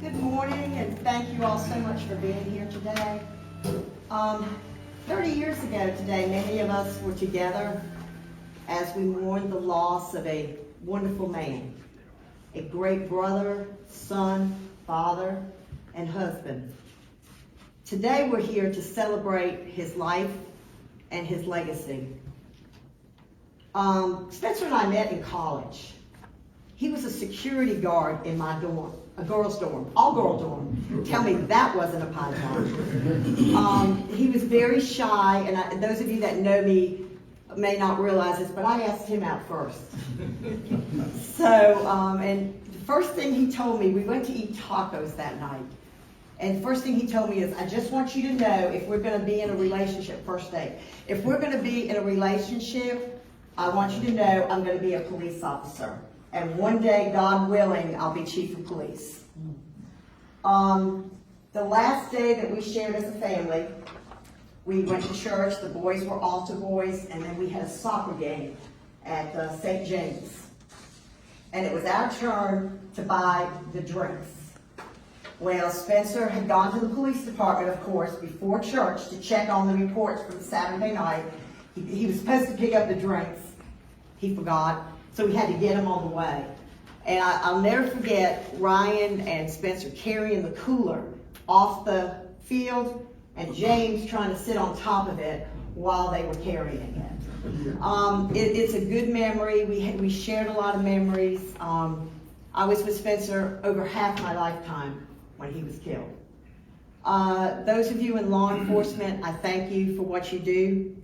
Good morning, and thank you all so much for being here today. 30 years ago today, many of us were together as we mourned the loss of a wonderful man, a great brother, son, father, and husband. Today we're here to celebrate his life and his legacy. Spencer and I met in college. He was a security guard in my dorm, a girls' dorm, all-girl dorm. Tell me that wasn't a pie chart. He was very shy, and those of you that know me may not realize this, but I asked him out first. And the first thing he told me, we went to eat tacos that night, and the first thing he told me is, I just want you to know if we're going to be in a relationship, first date, if we're going to be in a relationship, I want you to know I'm going to be a police officer. And one day, God willing, I'll be chief of police. The last day that we shared as a family, we went to church, the boys were altar boys, and then we had a soccer game at St. James. And it was our turn to buy the drinks. Well, Spencer had gone to the police department, of course, before church to check on the reports for the Saturday night. He was supposed to pick up the drinks. He forgot. So we had to get him on the way. And I'll never forget Ryan and Spencer carrying the cooler off the field and James trying to sit on top of it while they were carrying it. It's a good memory. We shared a lot of memories. I was with Spencer over half my lifetime when he was killed. Those of you in law enforcement, I thank you for what you do.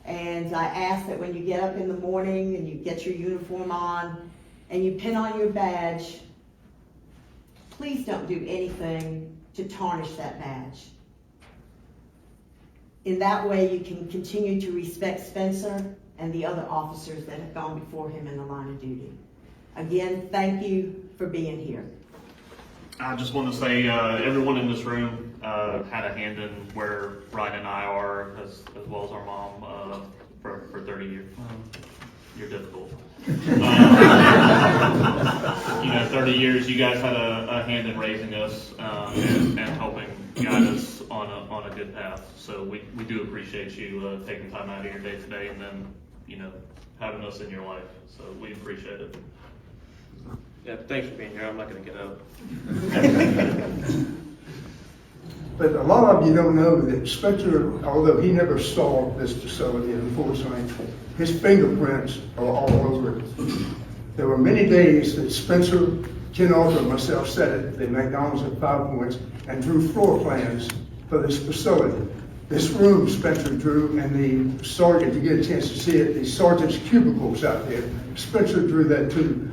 And I ask that when you get up in the morning and you get your uniform on and you pin on your badge, please don't do anything to tarnish that badge. In that way, you can continue to respect Spencer and the other officers that have gone before him in the line of duty. Again, thank you for being here. I just want to say everyone in this room had a hand in where Ryan and I are, as well as our mom, for 30 years. You're difficult. 30 years, you guys had a hand in raising us and helping guide us on a good path. So we do appreciate you taking time out of your day today and then, having us in your life. So we appreciate it. Yeah, thanks for being here. I'm not going to get up. But a lot of you don't know that Spencer, although he never saw this facility, unfortunately, his fingerprints are all over it. There were many days that Spencer, Ken Arthur, and myself sat at the McDonald's at 5 Points and drew floor plans for this facility. This room Spencer drew, and the sergeant, to get a chance to see it, the sergeant's cubicles out there, Spencer drew that too.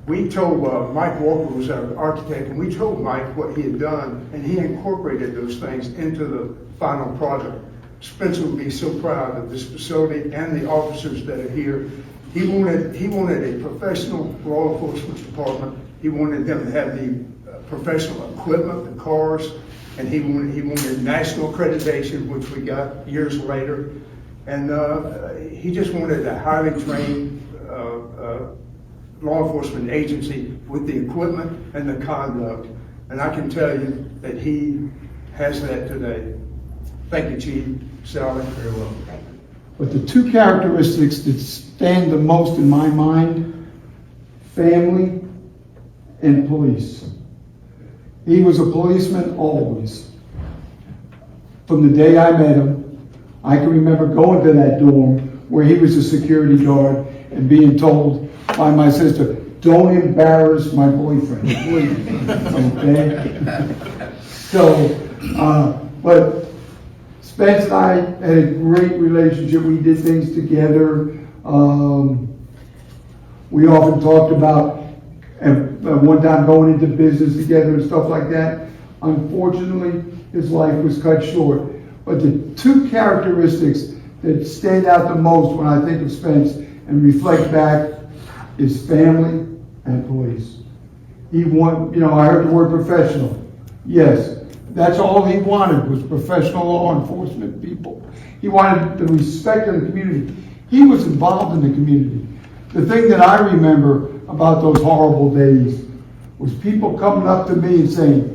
We told Mike Walker was our architect, and we told Mike what he had done, and he incorporated those things into the final project. Spencer would be so proud of this facility and the officers that are here. He wanted a professional law enforcement department. He wanted them to have the professional equipment, the cars, and he wanted national accreditation, which we got years later. And he just wanted a highly trained law enforcement agency with the equipment and the conduct. And I can tell you that he has that today. Thank you, Chief. Sally. Very well. But the two characteristics that stand the most in my mind, family and police. He was a policeman always. From the day I met him, I can remember going to that dorm where he was a security guard and being told by my sister, don't embarrass my boyfriend, please. Okay? So, but Spence and I had a great relationship. We did things together. We often talked about at one time going into business together and stuff like that. Unfortunately, his life was cut short. But the two characteristics that stand out the most when I think of Spence and reflect back is family and police. He wanted, I heard the word professional. Yes, that's all he wanted was professional law enforcement people. He wanted the respect of the community. He was involved in the community. The thing that I remember about those horrible days was people coming up to me and saying,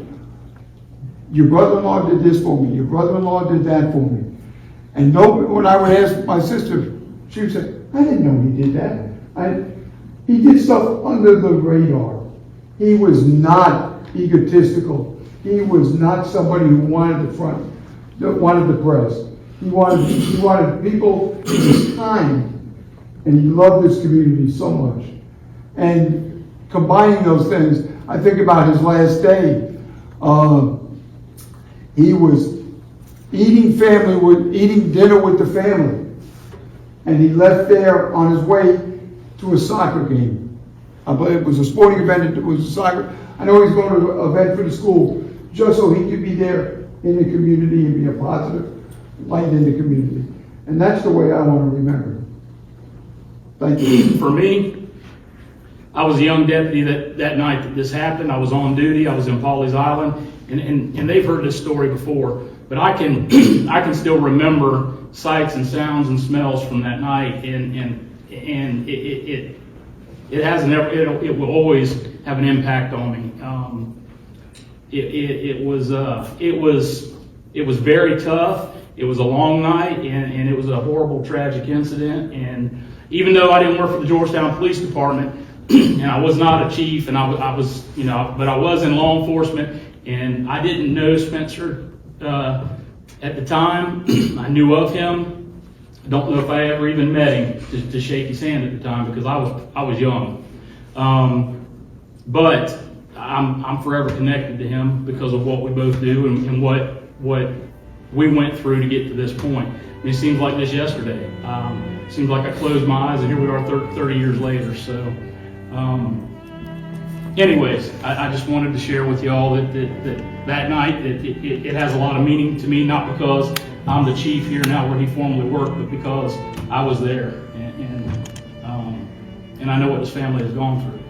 your brother-in-law did this for me, your brother-in-law did that for me. And when I would ask my sister, she would say, I didn't know he did that. He did stuff under the radar. He was not egotistical. He was not somebody who wanted the front, that wanted the press. He wanted people, he was kind, and he loved this community so much. And combining those things, I think about his last day. He was eating dinner with the family, and he left there on his way to a soccer game. I believe it was a sporting event. It was a soccer. I know he's going to an event for the school, just so he could be there in the community and be a positive light in the community. And that's the way I want to remember him. Thank you. For me, I was a young deputy that night that this happened. I was on duty. I was in Pawleys Island, and they've heard this story before. But I can I can still remember sights and sounds and smells from that night, and it has never, it will always have an impact on me. It was very tough. It was a long night, and it was a horrible, tragic incident. And even though I didn't work for the Georgetown Police Department, and I was not a chief, and I was, but I was in law enforcement, and I didn't know Spencer at the time. I knew of him. I don't know if I ever even met him to shake his hand at the time, because I was young. But I'm forever connected to him because of what we both do and what we went through to get to this point. And it seems like this yesterday. Seems like I closed my eyes and here we are 30 years later. So, anyways, I just wanted to share with y'all that night that it has a lot of meaning to me, not because I'm the chief here now where he formerly worked, but because I was there and I know what his family has gone through.